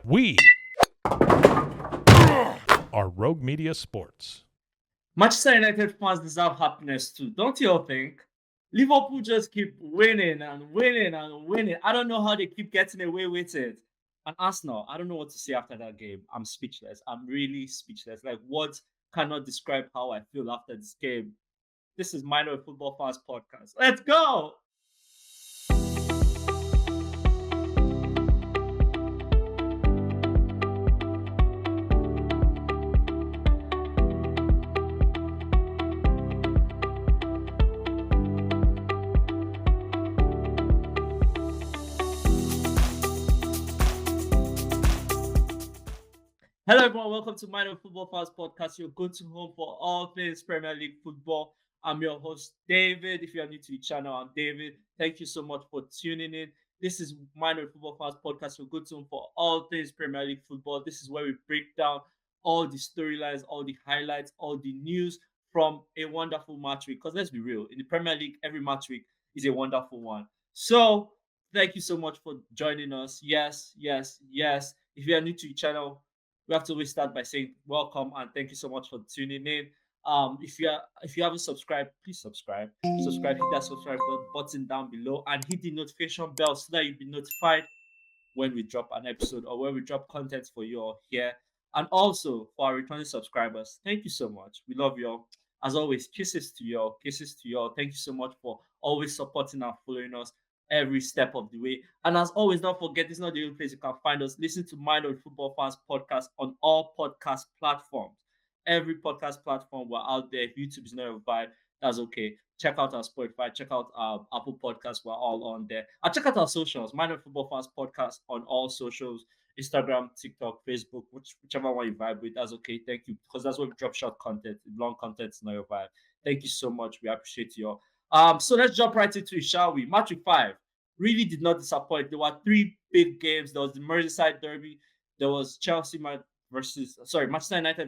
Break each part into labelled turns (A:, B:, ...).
A: We are Rogue Media Sports.
B: Manchester United fans deserve happiness too, don't you all think? Liverpool just keep winning and winning and winning. I don't know how they keep getting away with it. And Arsenal, I don't know what to say after that game. I'm speechless. I'm really speechless. Like, words cannot describe how I feel after this game. This is Minor Football Fans Podcast. Let's go! Hello, everyone. Welcome to Minor Football Fans Podcast, your go-to home for all things Premier League football. I'm your host, David. If you are new to the channel, I'm David. Thank you so much for tuning in. This is Minor Football Fans Podcast, your go-to home for all things Premier League football. This is where we break down all the storylines, all the highlights, all the news from a wonderful match week. Because let's be real, in the Premier League, every match week is a wonderful one. So, thank you so much for joining us. Yes. If you are new to the channel, we have to always start by saying welcome and thank you so much for tuning in. If you haven't subscribed, please subscribe. Subscribe, hit that subscribe button down below and hit the notification bell so that you'll be notified when we drop an episode or when we drop content for you all here. And also for our returning subscribers, thank you so much. We love you all. As always, kisses to you all. Kisses to you all. Thank you so much for always supporting and following us every step of the way. And as always, don't forget, it's not the only place you can find us. Listen to Mind on Football Fans podcast on all podcast platforms. Every podcast platform, we're out there. If YouTube is not your vibe, that's okay. Check out our Spotify, check out our Apple Podcasts, we're all on there. And check out our socials, Mind on Football Fans podcast on all socials, Instagram, TikTok, Facebook, whichever one you vibe with, that's okay. Thank you. Because that's where we drop short content. Long content is not your vibe. Thank you so much. We appreciate you all. So let's jump right into it, shall we? Matchweek 5 really did not disappoint. There were three big games. There was the Merseyside Derby. There was Manchester United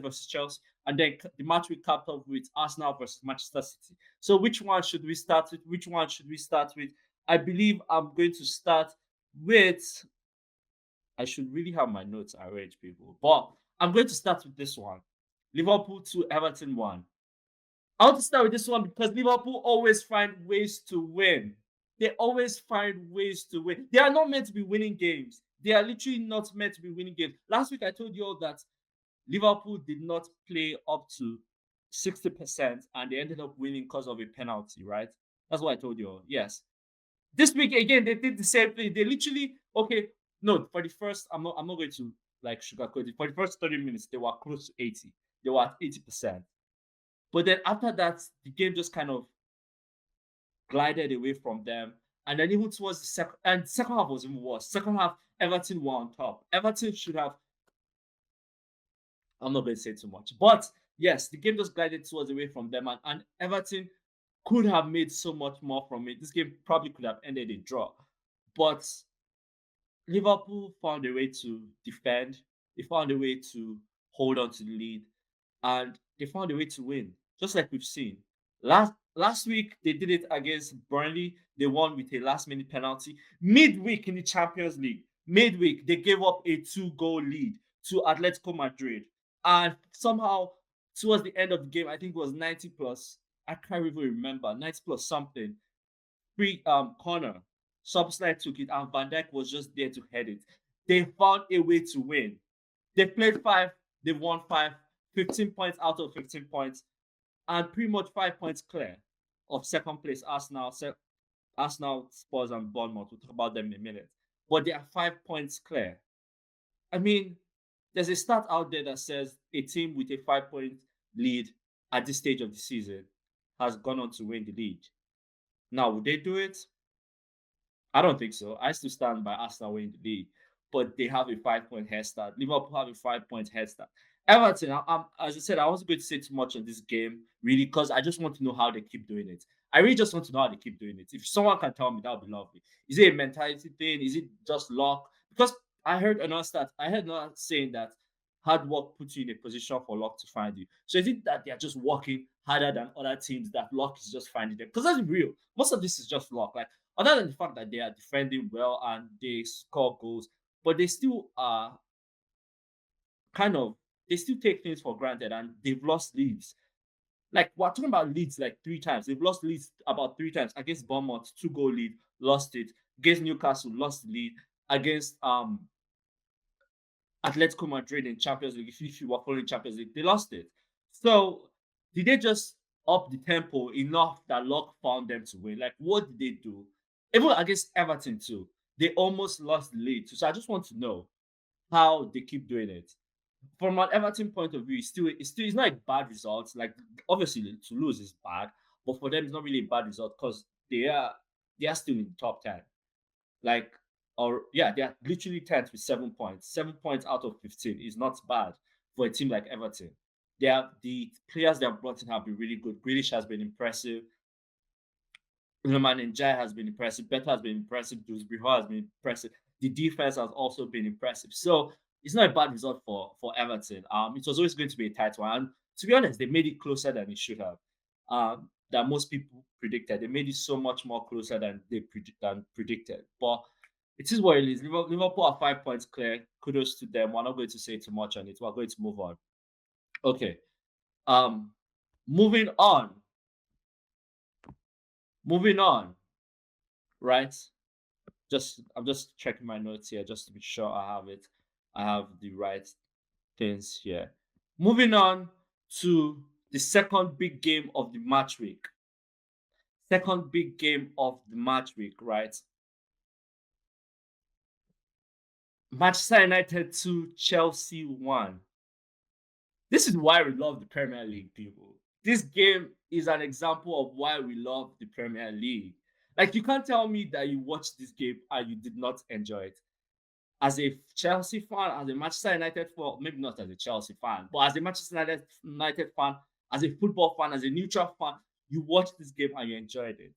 B: versus Chelsea. And then the match we capped off with Arsenal versus Manchester City. So which one should we start with? I believe I'm going to start with... I should really have my notes arranged, people. But I'm going to start with this one. Liverpool 2, Everton 1. I want to start with this one because Liverpool always find ways to win. They always find ways to win. They are not meant to be winning games. They are literally not meant to be winning games. Last week, I told you all that Liverpool did not play up to 60% and they ended up winning because of a penalty, right? That's what I told you all. Yes. This week, again, they did the same thing. They literally, for the first, I'm not going to like sugarcoat it. For the first 30 minutes, they were close to 80. They were at 80%. But then after that, the game just kind of glided away from them. And then even towards the second half was even worse. Second half, Everton were on top. Everton should have... I'm not going to say too much. But yes, the game just glided towards away from them. And Everton could have made so much more from it. This game probably could have ended a draw. But Liverpool found a way to defend. They found a way to hold on to the lead. And they found a way to win, just like we've seen. Last week, they did it against Burnley. They won with a last-minute penalty. Midweek in the Champions League, they gave up a 2-goal lead to Atletico Madrid. And somehow, towards the end of the game, I think it was 90 plus. I can't even remember. 90 plus something. Free corner. Szoboszlai took it, and Van Dijk was just there to head it. They found a way to win. They played 5. They won 5. 15 points out of 15 points. And pretty much 5 points clear of second place Arsenal, Spurs, and Bournemouth. We'll talk about them in a minute. But they are 5 points clear. I mean, there's a stat out there that says a team with a 5-point lead at this stage of the season has gone on to win the league. Now, would they do it? I don't think so. I still stand by Arsenal winning the league. But they have a 5-point head start. Liverpool have a 5-point head start. Everton, as I said, I wasn't going to say too much on this game, really, because I just want to know how they keep doing it. I really just want to know how they keep doing it. If someone can tell me, that would be lovely. Is it a mentality thing? Is it just luck? Because I heard another saying that hard work puts you in a position for luck to find you. So is it that they are just working harder than other teams, that luck is just finding them? Because that's real. Most of this is just luck. Like, other than the fact that they are defending well and they score goals, but they still are kind of they still take things for granted, and they've lost leads. Like we're talking about Leeds like 3 times. They've lost Leeds about 3 times against Bournemouth, 2 goal lead, lost it. Against Newcastle, lost the lead. Against Atletico Madrid in Champions League, if you were following Champions League, they lost it. So did they just up the tempo enough that luck found them to win? Like what did they do? Even against Everton too, they almost lost the lead. So I just want to know how they keep doing it. From an Everton point of view, it's not a bad result. Like obviously to lose is bad, but for them it's not really a bad result because they are still in the top 10. Like or yeah, they are literally 10th with 7 points. 7 points out of 15 is not bad for a team like Everton. The players they have brought in have been really good. Grealish has been impressive. Roman Njai has been impressive. Beto has been impressive. Dewsbury Hall has been impressive. The defense has also been impressive. So it's not a bad result for Everton. It was always going to be a tight one. And to be honest, they made it closer than it should have. Than most people predicted. They made it so much more closer than than predicted. But it is what it is. Liverpool are 5 points clear. Kudos to them. We're not going to say too much on it. We're going to move on. Okay. Um, moving on. Moving on. Right. I'm just checking my notes here just to be sure I have it. I have the right things here. Moving on to the second big game of the match week. Second big game of the match week, right? Manchester United 2, Chelsea 1. This is why we love the Premier League, people. This game is an example of why we love the Premier League. Like, you can't tell me that you watched this game and you did not enjoy it. As a Chelsea fan, as a Manchester United fan, maybe not as a Chelsea fan, but as a Manchester United fan, as a football fan, as a neutral fan, you watched this game and you enjoyed it.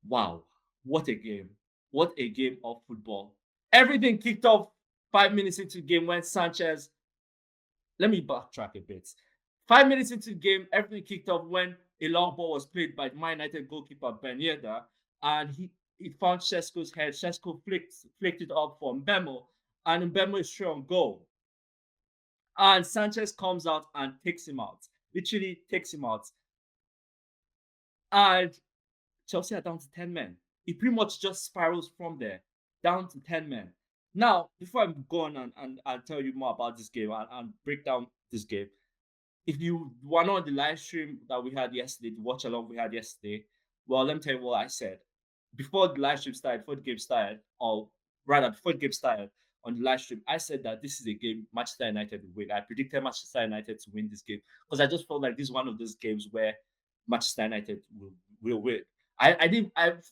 B: Wow, what a game. What a game of football. Everything kicked off 5 minutes into the game when Sanchez. Let me backtrack a bit. 5 minutes into the game, everything kicked off when a long ball was played by Man United goalkeeper Ben Yedder, and he found Shesko's head. Shesko flicked it up for Mbemo, and Mbemo is straight on goal. And Sanchez comes out and takes him out. Literally takes him out. And Chelsea are down to 10 men. It pretty much just spirals from there, down to 10 men. Now, before I go on and tell you more about this game and break down this game, if you were not on the live stream that we had yesterday, the watch along we had yesterday, well, let me tell you what I said. Before the live stream started, before the game started, or rather before the game started on the live stream, I said that this is a game Manchester United will win. I predicted Manchester United to win this game because I just felt like this is one of those games where Manchester United will win. I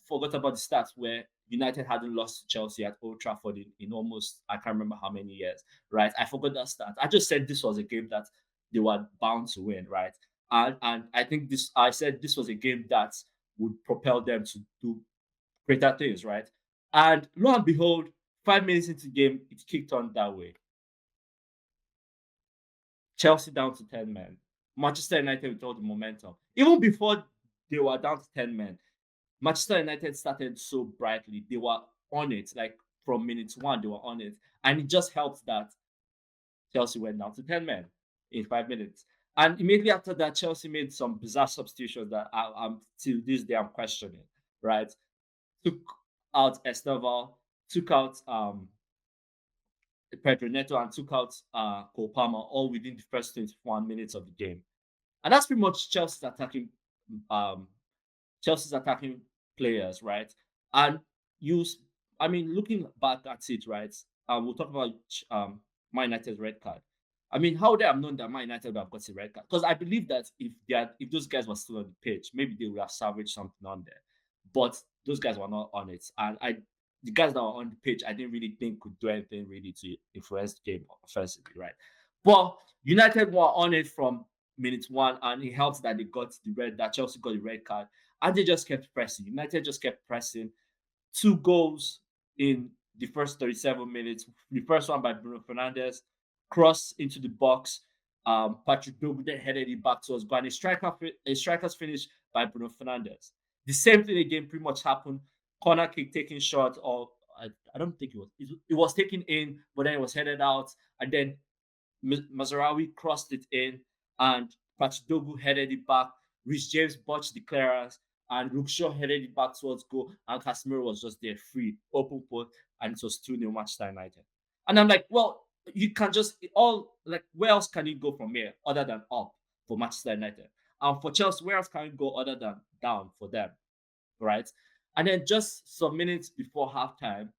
B: forgot about the stats where United hadn't lost to Chelsea at Old Trafford in almost I can't remember how many years, right? I forgot that stat. I just said this was a game that they were bound to win, right? And I think I said this was a game that would propel them to do greater things, right? And lo and behold, 5 minutes into the game, it kicked on that way. Chelsea down to 10 men. Manchester United with all the momentum. Even before they were down to 10 men, Manchester United started so brightly. They were on it. Like from minute one, they were on it. And it just helped that Chelsea went down to 10 men in 5 minutes. And immediately after that, Chelsea made some bizarre substitutions that I'm till this day I'm questioning, right? Took out Esteval, took out Pedro Neto, and took out Cole Palmer all within the first 21 minutes of the game. And that's pretty much um, Chelsea's attacking players, right? And looking back at it, right? We'll talk about Man United's red card. I mean, how would I have known that Man United would have got a red card? Because I believe that if those guys were still on the pitch, maybe they would have salvaged something on there. But those guys were not on it, and the guys that were on the pitch, I didn't really think could do anything really to influence the game offensively, right? But United were on it from minute one, and it helps that that Chelsea got the red card, and they just kept pressing. United just kept pressing. 2 goals in the first 37 minutes. The first one by Bruno Fernandes, cross into the box. Patrick Dogu then headed it back to us, but a striker's finish by Bruno Fernandes. The same thing again pretty much happened. Corner kick taking shot, or I don't think it was taken in, but then it was headed out, and then Mazarawi crossed it in, and Pachidogu headed it back. Rich James botched the clearance, and Luke Shaw headed it back towards goal, and Casemiro was just there free, open put, and it was 2-0 Manchester United. And I'm like, well, you can just all like where else can you go from here other than up for Manchester United? And for Chelsea, where else can you go other than down for them? Right? And then just some minutes before halftime,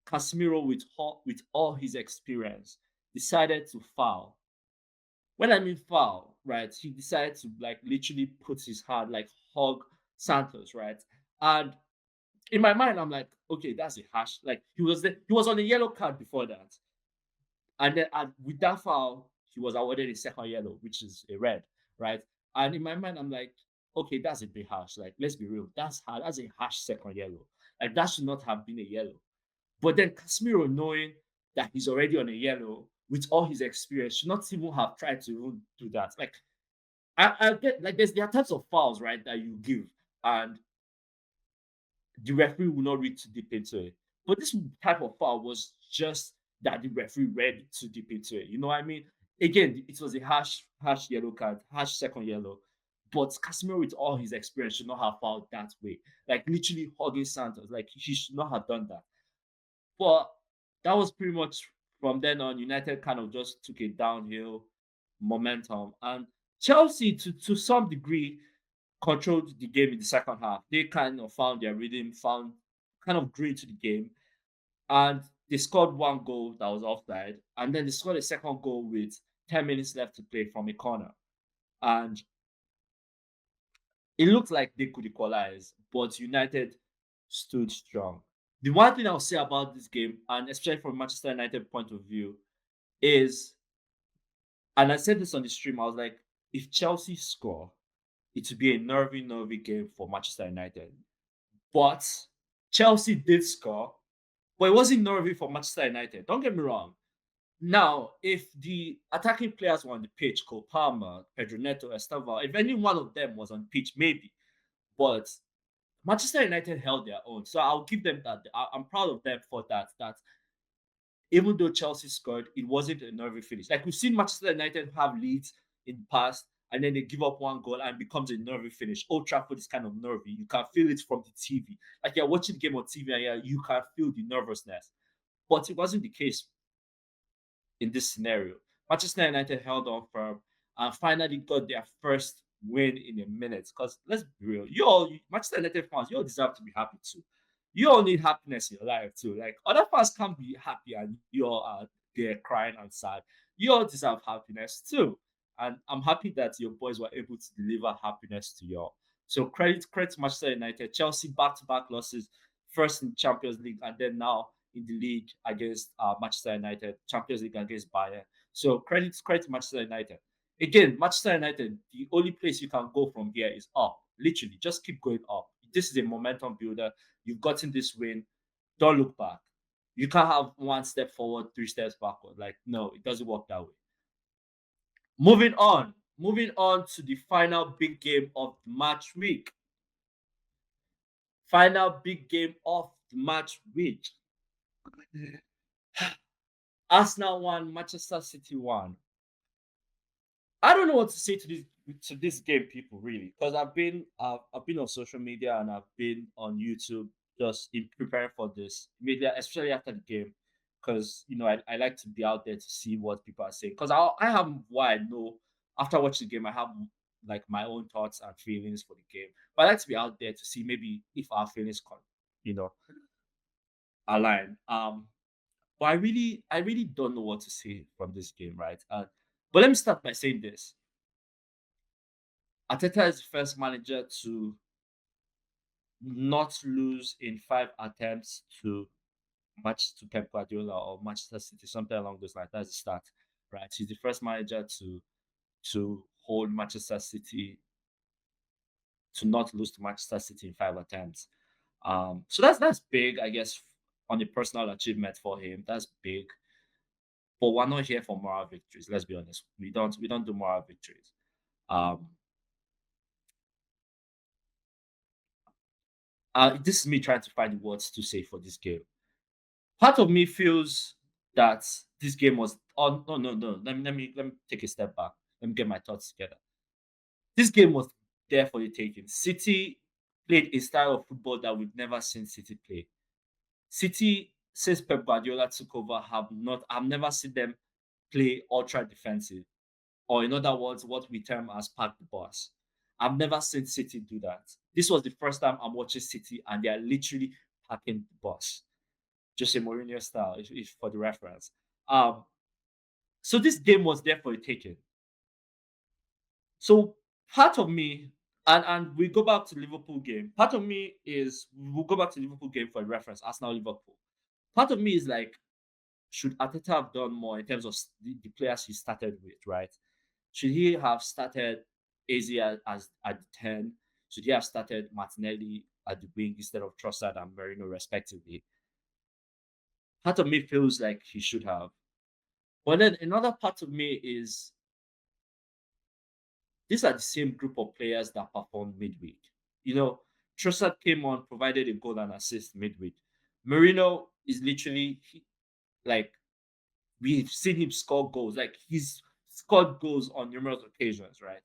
B: Casemiro, with all his experience, decided to foul. When I mean foul, right, he decided to like literally put his hand, like hug Santos, right? And in my mind, I'm like, okay, that's a harsh. Like he was on a yellow card before that, and then with that foul, he was awarded a second yellow, which is a red, right? And in my mind, I'm like, okay, that's a bit harsh. Like, let's be real, that's hard. That's a harsh second yellow. Like that should not have been a yellow. But then Casemiro, knowing that he's already on a yellow with all his experience, should not even have tried to even do that. Like I get like there are types of fouls, right, that you give, and the referee will not read too deep into it. But this type of foul was just that the referee read too deep into it. You know what I mean? Again, it was a harsh yellow card, harsh second yellow. But Casemiro, with all his experience, should not have fouled that way. Like literally hugging Santos. Like he should not have done that. But that was pretty much from then on. United kind of just took a downhill momentum, and Chelsea, to some degree, controlled the game in the second half. They kind of found their rhythm, found kind of grew into the game, and they scored one goal that was offside, and then they scored a second goal with 10 minutes left to play from a corner, and it looked like they could equalize, but United stood strong. The one thing I'll say about this game, and especially from Manchester United point of view, is, and I said this on the stream, I was like, if Chelsea score, it would be a nervy game for Manchester United. But Chelsea did score, but it wasn't nervy for Manchester United. Don't get me wrong. Now, if the attacking players were on the pitch, Cole Palmer, Pedro Neto, Estevao, if any one of them was on pitch, maybe. But Manchester United held their own. So I'll give them that. I'm proud of them for that. That even though Chelsea scored, it wasn't a nervy finish. Like we've seen Manchester United have leads in the past, and then they give up one goal and it becomes a nervy finish. Old Trafford is kind of nervy. You can feel it from the TV. Like you're watching the game on TV and you can feel the nervousness. But it wasn't the case in this scenario. Manchester United held on firm and finally got their first win in a minute. Because let's be real, Manchester United fans, you all deserve to be happy too. You all need happiness in your life too. Like other fans can't be happy and you all are there crying and sad. You all deserve happiness too. And I'm happy that your boys were able to deliver happiness to you all. So credit to Manchester United. Chelsea back-to-back losses, first in Champions League and then now in the league against Manchester United, Champions League against Bayern. So credit to Manchester United. Again, Manchester United, the only place you can go from here is up. Literally, just keep going up. This is a momentum builder. You've gotten this win. Don't look back. You can't have one step forward, three steps backward. Like, no, it doesn't work that way. Moving on. Moving on to the final big game of the match week. Final big game of the match week. Arsenal won, Manchester City won. I don't know what to say to this game, people, really, because I've been on social media and I've been on YouTube just in preparing for this media, especially after the game, because I like to be out there to see what people are saying, because I have what I know after watching the game. I have like my own thoughts and feelings for the game, but I like to be out there to see maybe if our feelings you know align. But I really don't know what to say from this game, right? But let me start by saying this. Ateta is the first manager to not lose in 5 attempts to Pep Guardiola or Manchester City, something along those lines. That's the start, right? He's the first manager to hold Manchester City to not lose to Manchester City in 5 attempts. So that's big, I guess, on a personal achievement for him. That's big. But we're not here for moral victories. Let's be honest. We don't do moral victories. Um, this is me trying to find the words to say for this game. Part of me feels that this game was. Oh no, no, no. Let me take a step back. Let me get my thoughts together. This game was there for the taking. City played a style of football that we've never seen City play. City, since Pep Guardiola took over, I've never seen them play ultra defensive, or in other words, what we term as park the bus. I've never seen City do that. This was the first time I'm watching City, and they are literally parking the bus. Just a Mourinho style, if for the reference. Um, so this game was there for the taking. So part of me, and we go back to Liverpool game. Part of me is we'll go back to Liverpool game for a reference. Arsenal Liverpool. Part of me is like, should Arteta have done more in terms of the players he started with, right? Should he have started Eze as at the 10? Should he have started Martinelli at the wing instead of Trossard and Merino, respectively? Part of me feels like he should have. But then another part of me is these are the same group of players that performed midweek. You know, Trossard came on, provided a goal and assist midweek. Merino is literally like we've seen him score goals. Like he's scored goals on numerous occasions, right?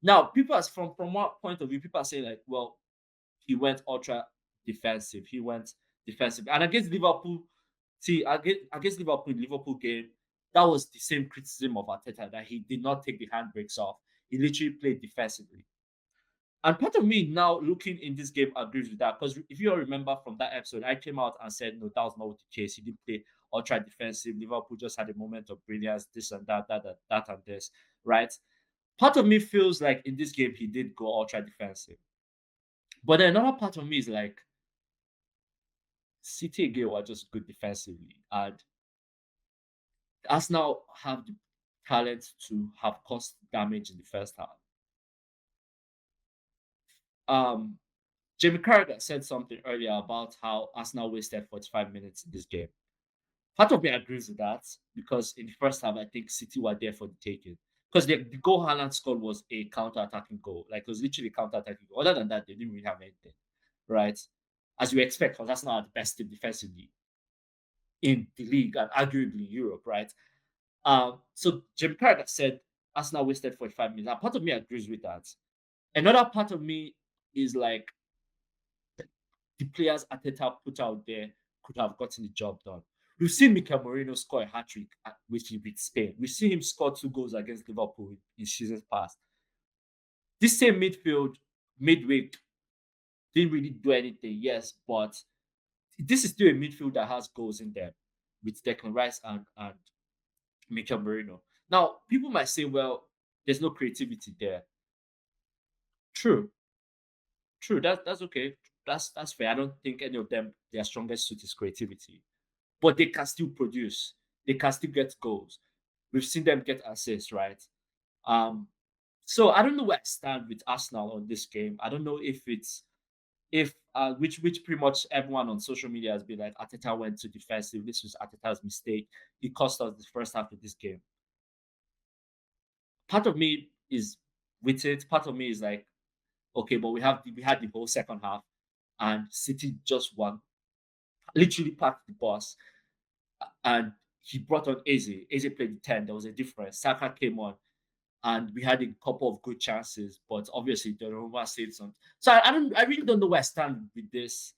B: Now, people as from what point of view, people are saying like, well, he went ultra defensive. He went defensive. And against Liverpool, see, against Liverpool in Liverpool game, that was the same criticism of Arteta that he did not take the handbrakes off. He literally played defensively. And part of me now looking in this game agrees with that because if you all remember from that episode, I came out and said, no, that was not the case. He didn't play ultra defensive. Liverpool just had a moment of brilliance, this and that and this, right? Part of me feels like in this game he did go ultra defensive. But then another part of me is like, City again were just good defensively. And Arsenal have the talent to have caused damage in the first half. Um, Jamie Carragher said something earlier about how Arsenal wasted 45 minutes in this game. Part of me agrees with that because in the first half, I think City were there for the taking. Because the goal Haaland scored was a counter-attacking goal. Like, it was literally a counter-attacking goal. Other than that, they didn't really have anything, right? As you expect, because Arsenal are the best team defensively in the league and arguably Europe, right? So Jim Carragher said Arsenal wasted 45 minutes. And part of me agrees with that. Another part of me is like, the players Ateta put out there could have gotten the job done. We've seen Mikel Moreno score a hat trick with Spain. We've seen him score 2 goals against Liverpool in seasons past. This same midfield, midweek, didn't really do anything, yes, but this is still a midfield that has goals in there with Declan Rice and Mikel Moreno. Now, people might say, well, there's no creativity there. True, true. That's okay. That's fair. I don't think any of them their strongest suit is creativity. But they can still produce. They can still get goals. We've seen them get assists, right? Um, so I don't know where I stand with Arsenal on this game. I don't know if it's if which pretty much everyone on social media has been like Ateta went to defensive. This was Ateta's mistake. He cost us the first half of this game. Part of me is with it. Part of me is like, okay, but we had the whole second half, and City just won, literally packed the bus. And he brought on Eze. Eze played the 10. There was a difference. Saka came on, and we had a couple of good chances, but obviously Donnarumma saved some. So I really don't know where I stand with this.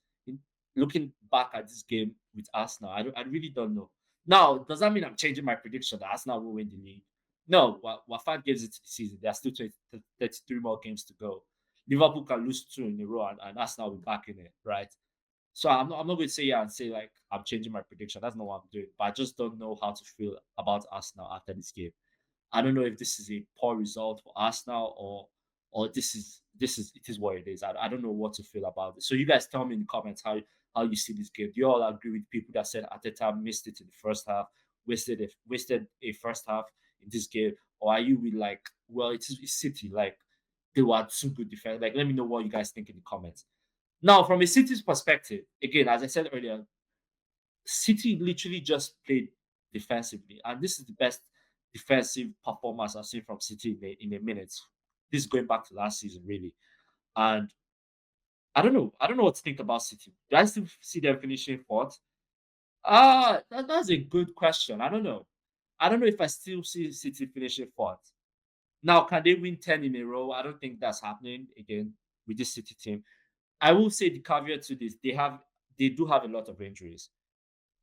B: Looking back at this game with Arsenal, I really don't know. Now, does that mean I'm changing my prediction that Arsenal will win the league? No, we're 5 games into the season. There are still 33 more games to go. Liverpool can lose 2 in a row, and Arsenal will be back in it, right? So I'm not going to say yeah and say like I'm changing my prediction. That's not what I'm doing. But I just don't know how to feel about Arsenal after this game. I don't know if this is a poor result for Arsenal or this is it is what it is. I don't know what to feel about it. So you guys tell me in the comments how you see this game. Do you all agree with people that said Ateta missed it in the first half, wasted a first half in this game, or are you with like, well, it's City, like they were too good defense? Like, let me know what you guys think in the comments. Now, from a City's perspective, again, as I said earlier, City literally just played defensively, and this is the best defensive performance I've seen from City in a minute. This is going back to last season, really. And I don't know. I don't know what to think about City. Do I still see them finishing fourth? That's a good question. I don't know. I don't know if I still see City finishing fourth. Now, can they win 10 in a row? I don't think that's happening again with this City team. I will say the caveat to this, they do have a lot of injuries.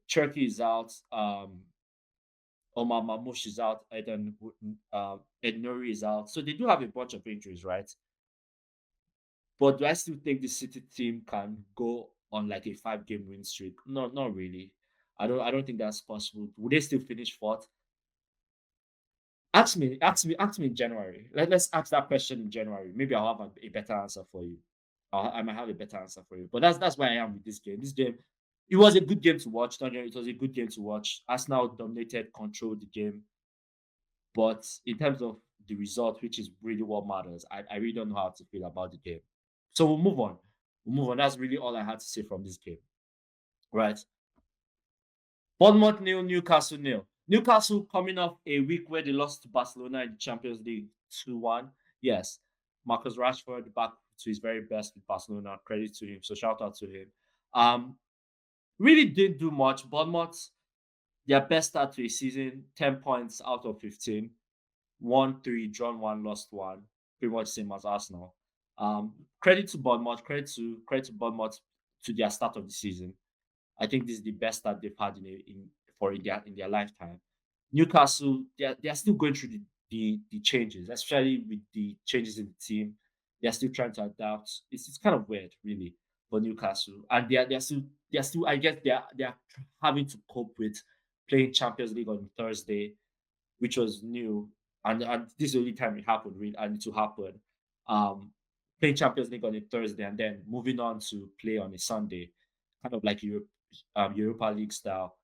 B: Turkey is out, Omar Mamouche is out, Ed Nuri is out. So they do have a bunch of injuries, right? But do I still think the City team can go on like a 5 game win streak? No, not really. I don't think that's possible. Would they still finish fourth? Ask me in January. Let's ask that question in January. Maybe I'll have a better answer for you. I might have a better answer for you. But that's where I am with this game. This game, it was a good game to watch. Don't you know, it was a good game to watch. Arsenal dominated, controlled the game. But in terms of the result, which is really what matters, I really don't know how to feel about the game. So we'll move on. We'll move on. That's really all I had to say from this game. Right. Bournemouth nil, Newcastle nil. Newcastle coming off a week where they lost to Barcelona in the Champions League 2-1. Yes, Marcus Rashford back to his very best with Barcelona. Credit to him. So shout out to him. Um, really didn't do much. Bournemouth, their best start to a season, 10 points out of 15. Won 3, drawn 1, lost 1. Pretty much same as Arsenal. Credit to Bournemouth, credit to Bournemouth to their start of the season. I think this is the best start they've had in their lifetime. Newcastle, they're still going through the changes, especially with the changes in the team. They're still trying to adapt. It's kind of weird, really, for Newcastle, and they're still. I guess they're having to cope with playing Champions League on Thursday, which was new, and this is the only time it happened, really, and it will happen. Um, Playing Champions League on a Thursday and then moving on to play on a Sunday, kind of like Europa League style.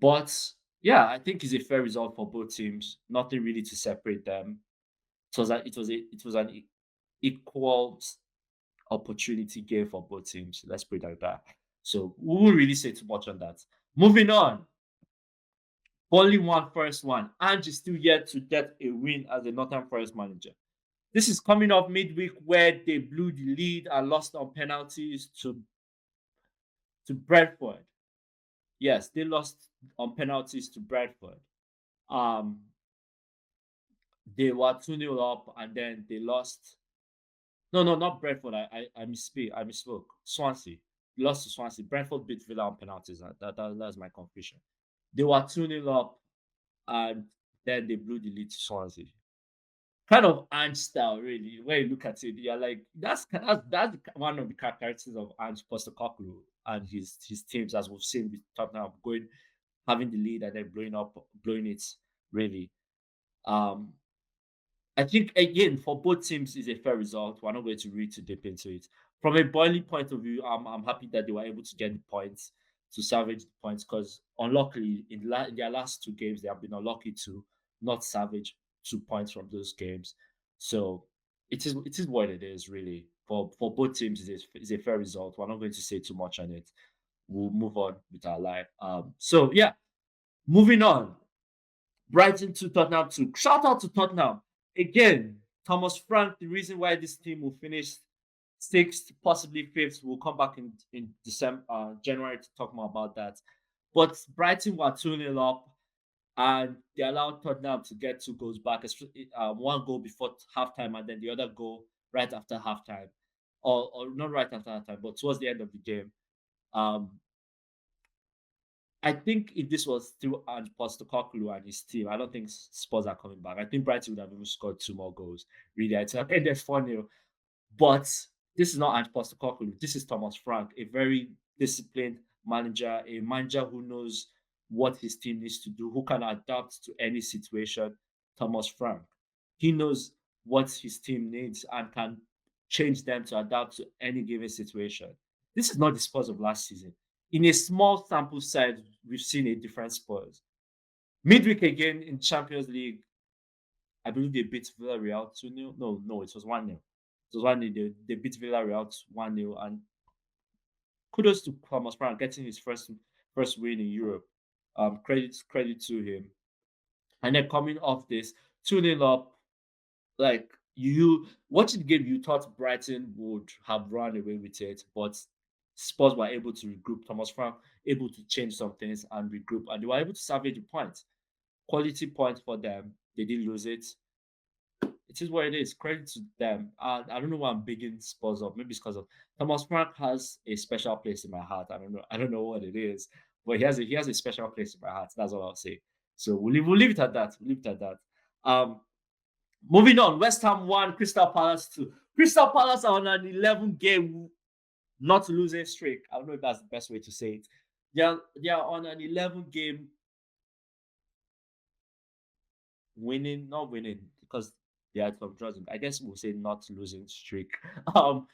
B: But yeah, I think it's a fair result for both teams. Nothing really to separate them. It was an equal opportunity game for both teams. Let's put it like that. So we won't really say too much on that. Moving on. Only one first one. Ange is still yet to get a win as a Nottingham Forest manager. This is coming off midweek where they blew the lead and lost on penalties to Brentford. Yes, they lost on penalties to Brentford. Um, they were 2-0 up and then they lost. No, no, not Brentford. I misspoke. I misspoke. Swansea. They lost to Swansea. Brentford beat Villa on penalties. That's my confusion. They were 2-0 up and then they blew the lead to Swansea. Kind of Ange style, really. When you look at it, you're like, that's one of the characteristics of Ange Postecoglou and his teams, as we've seen with Tottenham having the lead and then blowing it, really. Um, I think again for both teams is a fair result. We're not going to read too deep into it. From a Burnley point of view, I'm happy that they were able to get the points to salvage the points because unluckily in their last 2 games they have been unlucky to not salvage 2 points from those games. So it is what it is really. For both teams is a fair result. We're not going to say too much on it. We'll move on with our life. So yeah, moving on. Brighton to Tottenham to shout out to Tottenham again. Thomas Frank, the reason why this team will finish sixth, possibly fifth, we'll come back in December, January to talk more about that. But Brighton were 2-0 up, and they allowed Tottenham to get 2 goals back. One goal before halftime, and then the other goal right after halftime, or not right after halftime, but towards the end of the game. Um, I think if this was still Ange Postecoglou and his team, I don't think Spurs are coming back. I think Brighton would have even scored 2 more goals. Really, it's ended 4-0. But this is not Ange Postecoglou. This is Thomas Frank, a very disciplined manager, a manager who knows what his team needs to do, who can adapt to any situation. Thomas Frank. He knows what his team needs and can change them to adapt to any given situation. This is not the Spurs of last season. In a small sample size, we've seen a different Spurs. Midweek again in Champions League, I believe they beat Villarreal 2-0. No, it was 1-0. It was 1-0. They beat Villarreal 1-0. And kudos to Thomas Frank getting his first win in Europe. Credit to him. And then coming off this, 2-0 up, like you watching the game, you thought Brighton would have run away with it, but Spurs were able to regroup. Thomas Frank able to change some things and regroup, and they were able to salvage a point. Quality point for them. They didn't lose it. It is what it is. Credit to them. And I don't know why I'm bigging Spurs up. Maybe it's because of Thomas Frank has a special place in my heart. I don't know. I don't know what it is, but he has a special place in my heart. That's all I'll say. So we'll leave it at that. We'll leave it at that. Um, Moving on. West Ham won. Crystal Palace 2. Crystal Palace are on an 11 game not losing streak. I don't know if that's the best way to say it. They are on an 11 game winning, not winning, because they had some draws. I guess we'll say not losing streak. Um,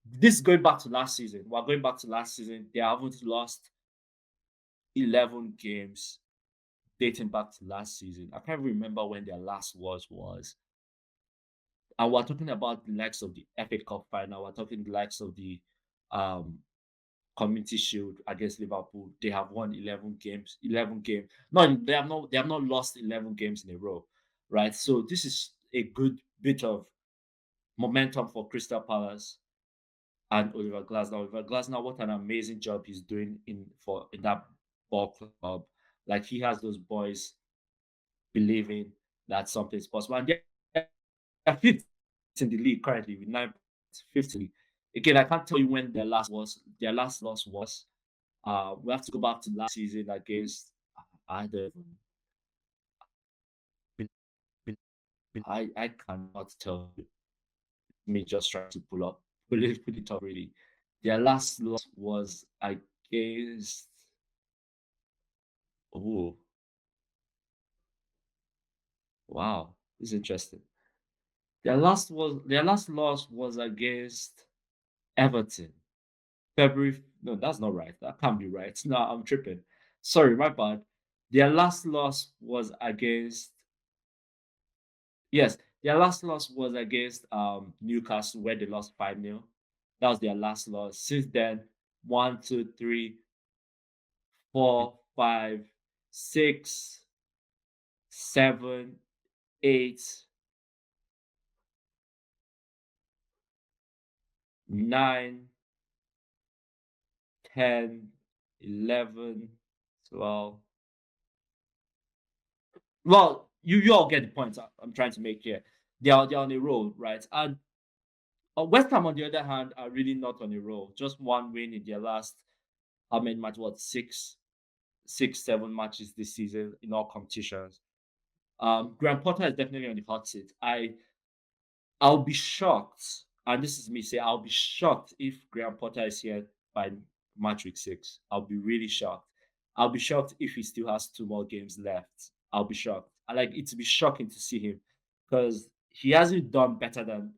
B: this is going back to last season. We're going back to last season. They haven't lost 11 games dating back to last season. I can't remember when their last was. And we're talking about the likes of the FA Cup final. We're talking the likes of the um Community Shield against Liverpool. They have won 11 games. 11 games. No, they have not lost 11 games in a row. Right. So this is a good bit of momentum for Crystal Palace and Oliver Glasner. Oliver Glasner, what an amazing job he's doing in that ball club. Like he has those boys believing that something's possible. And they're fifth in the league currently with 9 points. Fifth in the league. Again, I can't tell you when their last was. Their last loss was. We have to go back to last season against. I don't. I cannot tell you. Me just trying to pull it up really. Their last loss was against. Oh wow, this is interesting. Their last loss was against Everton. February. No, that's not right. That can't be right. No, I'm tripping. Sorry, my bad. Their last loss was against. Yes, their last loss was against Newcastle, where they lost 5-0. That was their last loss. Since then, one, two, three, 4, 5, 6, 7, 8, 9, 10, 11, 12. Well, you all get the point I'm trying to make here. They're on a roll, right? And West Ham, on the other hand, are really not on a roll. Just one win in their last, how many matches? What, 7 matches this season in all competitions. Graham Potter is definitely on the hot seat. I'll be shocked, and this is me saying I'll be shocked if Graham Potter is here by match week 6. I'll be really shocked. I'll be shocked if he still has 2 more games left. I'll be shocked. I like it to be shocking to see him because he hasn't done better than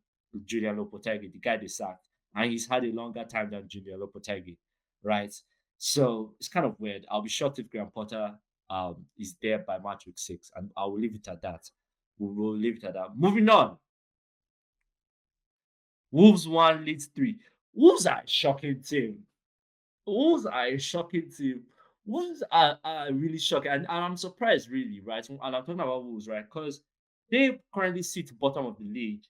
B: Julian Lopetegui, the guy they sacked, and he's had a longer time than Julian Lopetegui, right? So it's kind of weird. I'll be shocked if Graham Potter is there by match week 6, and I will leave it at that. We'll leave it at that. Moving on. Wolves 1, Leeds 3. Wolves are a shocking team. Wolves are a shocking team. Wolves are really shocking. And I'm surprised, really, right? And I'm talking about Wolves, right? Because they currently sit bottom of the league,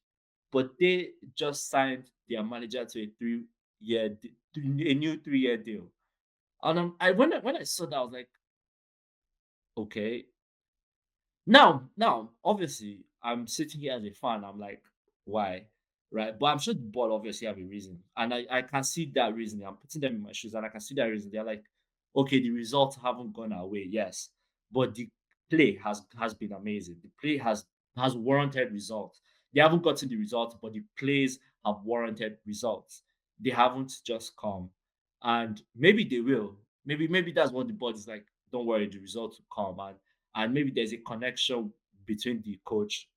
B: but they just signed their manager to a 3-year, a new 3-year deal. And when I saw that, I was like, okay, now, obviously, I'm sitting here as a fan. I'm like, why? Right. But I'm sure the board obviously have a reason. And I can see that reason. I'm putting them in my shoes and I can see that reason. They're like, okay, the results haven't gone our way, yes. But the play has been amazing. The play has warranted results. They haven't gotten the results, but the plays have warranted results. They haven't just come. And maybe they will. Maybe that's what the board is like. Don't worry, the results will come. And maybe there's a connection between the coach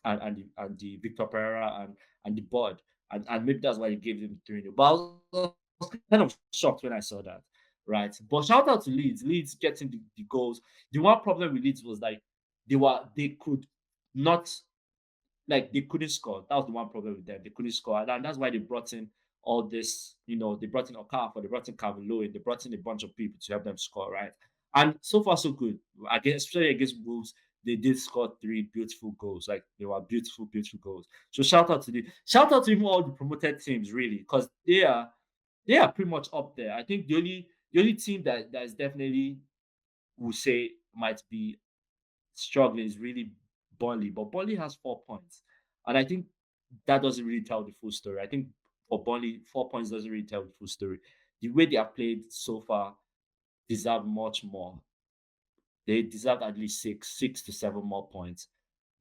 B: and the Victor Pereira and the board, and maybe that's why he gave them 3-0. But I was kind of shocked when I saw that, right? But shout out to Leeds getting the goals. The one problem with Leeds was like they could not, like, they couldn't score. That was the one problem with them. They couldn't score. And that's why they brought in all this, they brought in Okafor, they brought in Calvin Lewin, they brought in a bunch of people to help them score, right? And so far, so good. Especially against Wolves, they did score 3 beautiful goals. Like, they were beautiful, beautiful goals. So shout out to even all the promoted teams, really, because they are pretty much up there. I think The only team that is definitely will say might be struggling is really Burnley, but Burnley has 4 points, and I think that doesn't really tell the full story. I think for Burnley, 4 points doesn't really tell the full story. The way they have played so far deserve much more. They deserve at least six to seven more points.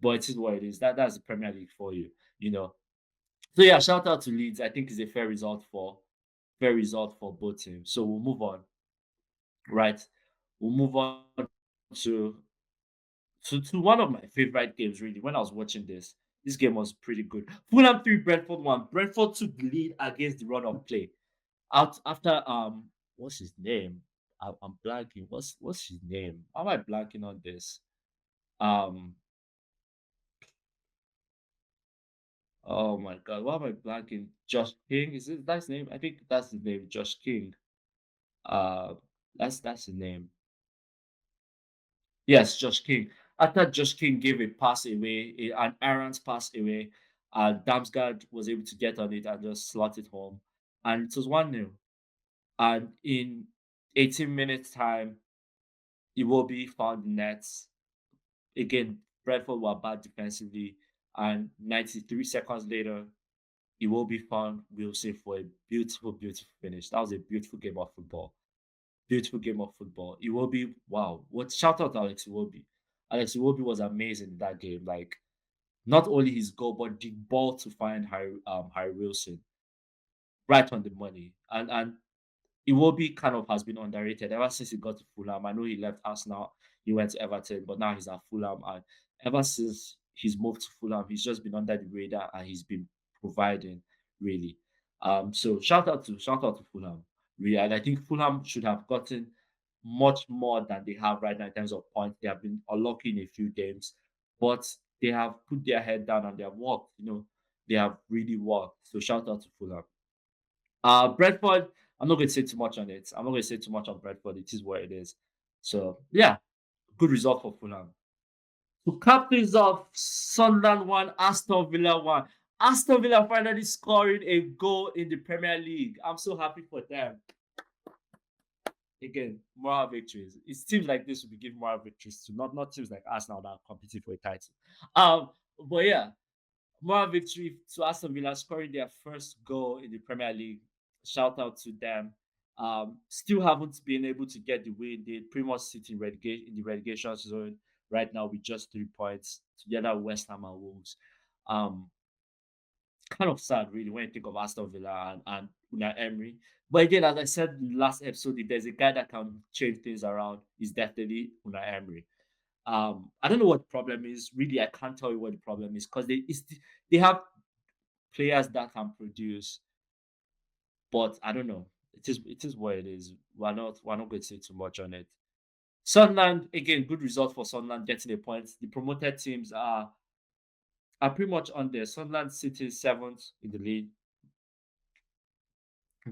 B: But it is what it is. That's the Premier League for you, you know. So yeah, shout out to Leeds. I think it's a fair result for both teams. So we'll move on, right? We'll move on to to one of my favorite games. Really, when I was watching this game was pretty good. Fulham 3, Brentford 1. Brentford took the lead against the run of play. Out after what's his name? I'm blanking. What's his name? How am I blanking on this? Um, oh my god, why am I blanking? Josh King, is it that's his name? I think that's his name, Josh King. Uh, that's his name. Yes, Josh King. After Josh King gave a pass away, an errant pass away, Damsgaard was able to get on it and just slot it home, and it was 1-0. And in 18 minutes time, Iwobi found the nets. Again, Brentford were bad defensively, and 93 seconds later, Iwobi found Wilson for a beautiful finish. That was a beautiful game of football. Beautiful game of football. Iwobi, wow. What shout out to Alex Iwobi. Alex Iwobi was amazing in that game. Like not only his goal, but the ball to find Harry Wilson right on the money. And Iwobi kind of has been underrated ever since he got to Fulham. I know he left Arsenal, he went to Everton, but now he's at Fulham. And ever since he's moved to Fulham, he's just been under the radar and he's been providing really. So shout out to Fulham. Really, and I think Fulham should have gotten much more than they have right now in terms of points. They have been unlucky in a few games, but they have put their head down and they have worked. They have really worked. So shout out to Fulham. Brentford, I'm not going to say too much on it. I'm not going to say too much on Brentford. It is what it is. So, yeah, good result for Fulham. To cap things off, Sunderland won, Aston Villa won. Aston Villa finally scoring a goal in the Premier League. I'm so happy for them. Again, moral victories. It seems like this will be giving moral victories to not teams like Arsenal that are competing for a title. But yeah, moral victory to Aston Villa scoring their first goal in the Premier League. Shout out to them. Still haven't been able to get the win. They pretty much sit in the relegation zone right now with just 3 points together with West Ham and Wolves. Um, Kind of sad really when you think of Aston Villa and Unai Emery. But again, as I said in the last episode, if there's a guy that can change things around, it's definitely Unai Emery. I don't know what the problem is. Really, I can't tell you what the problem is because they have players that can produce, but I don't know. It is what it is. We're not going to say too much on it. Sunderland, again, good result for Sunderland getting a point. The promoted teams are pretty much on there. Sunderland sitting seventh in the league.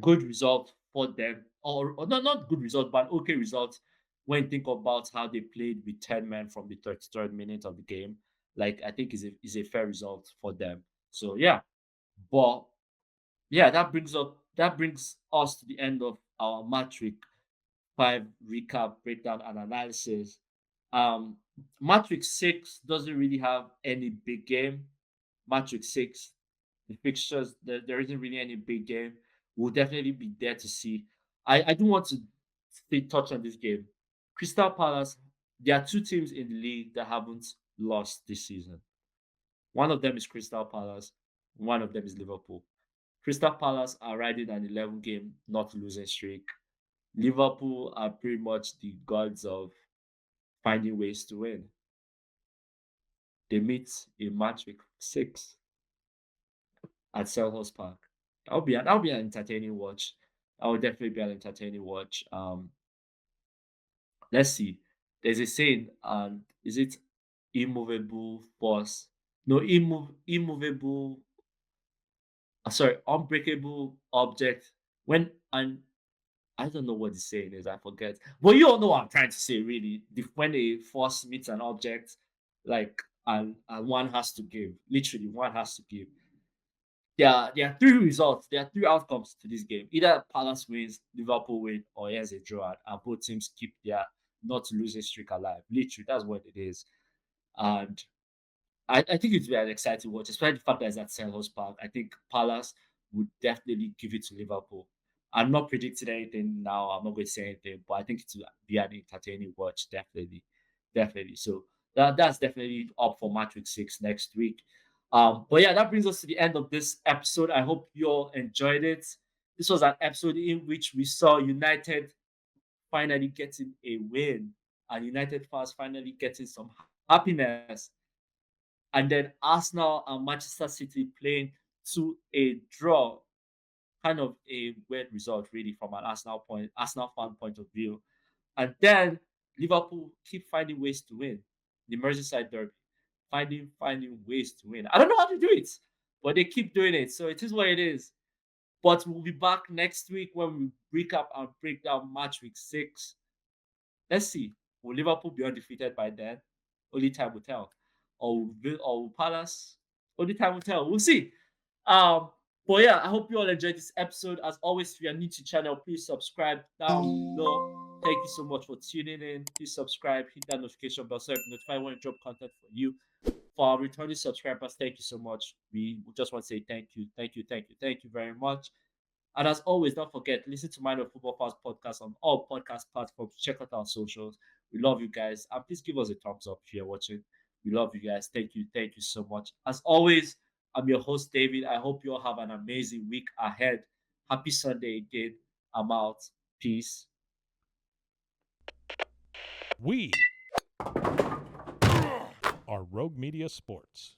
B: Good result for them. Or not good result, but okay result when you think about how they played with 10 men from the 33rd minute of the game. Like I think is a fair result for them. So yeah. But yeah, that brings us to the end of our Matchweek 5 recap, breakdown, and analysis. Um, Matchweek 6 doesn't really have any big game. Matchweek 6, the fixtures, there isn't really any big game. We'll definitely be there to see. I do want to touch on this game. Crystal Palace, there are two teams in the league that haven't lost this season. One of them is Crystal Palace, one of them is Liverpool. Crystal Palace are riding an 11-game not losing streak. Liverpool are pretty much the gods of finding ways to win. They meet in Matchweek 6 at Selhurst Park. That'll be an entertaining watch. That will definitely be an entertaining watch. Let's see. There's a saying, and is it immovable force? No, immovable. Sorry, unbreakable object. When and I don't know what the saying is. I forget. But you all know what I'm trying to say. Really, when a force meets an object, like and one has to give. Literally, one has to give. there are three results. There are three outcomes to this game. Either Palace wins, Liverpool win, or here's a draw, and both teams keep their not losing streak alive. Literally, that's what it is. And I think it's very exciting watch, especially the fact that it's at Selhurst Park. I think Palace would definitely give it to Liverpool. I'm not predicting anything now. I'm not going to say anything, but I think it will be an entertaining watch, definitely, definitely. So that's definitely up for Matchweek 6 next week. But yeah, that brings us to the end of this episode. I hope you all enjoyed it. This was an episode in which we saw United finally getting a win, and United fans finally getting some happiness, and then Arsenal and Manchester City playing to a draw. Kind of a weird result, really, from an Arsenal fan point of view. And then Liverpool keep finding ways to win the Merseyside Derby, finding ways to win. I don't know how to do it, but they keep doing it. So it is what it is. But we'll be back next week when we recap and break down match week 6. Let's see. Will Liverpool be undefeated by then? Only time will tell. Or will Palace? Only time will tell. We'll see. Um, but yeah, I hope you all enjoyed this episode. As always, if you are new to the channel, please subscribe down below. Thank you so much for tuning in. Please subscribe, hit that notification bell so you can notify when I drop content for you. For our returning subscribers, thank you so much. We just want to say thank you, thank you, thank you, thank you very much. And as always, don't forget, listen to Mind of Football Fast podcast on all podcast platforms. Check out our socials. We love you guys. And please give us a thumbs up if you're watching. We love you guys. Thank you. Thank you so much. As always, I'm your host, David. I hope you all have an amazing week ahead. Happy Sunday again. I'm out. Peace.
A: We are Rogue Media Sports.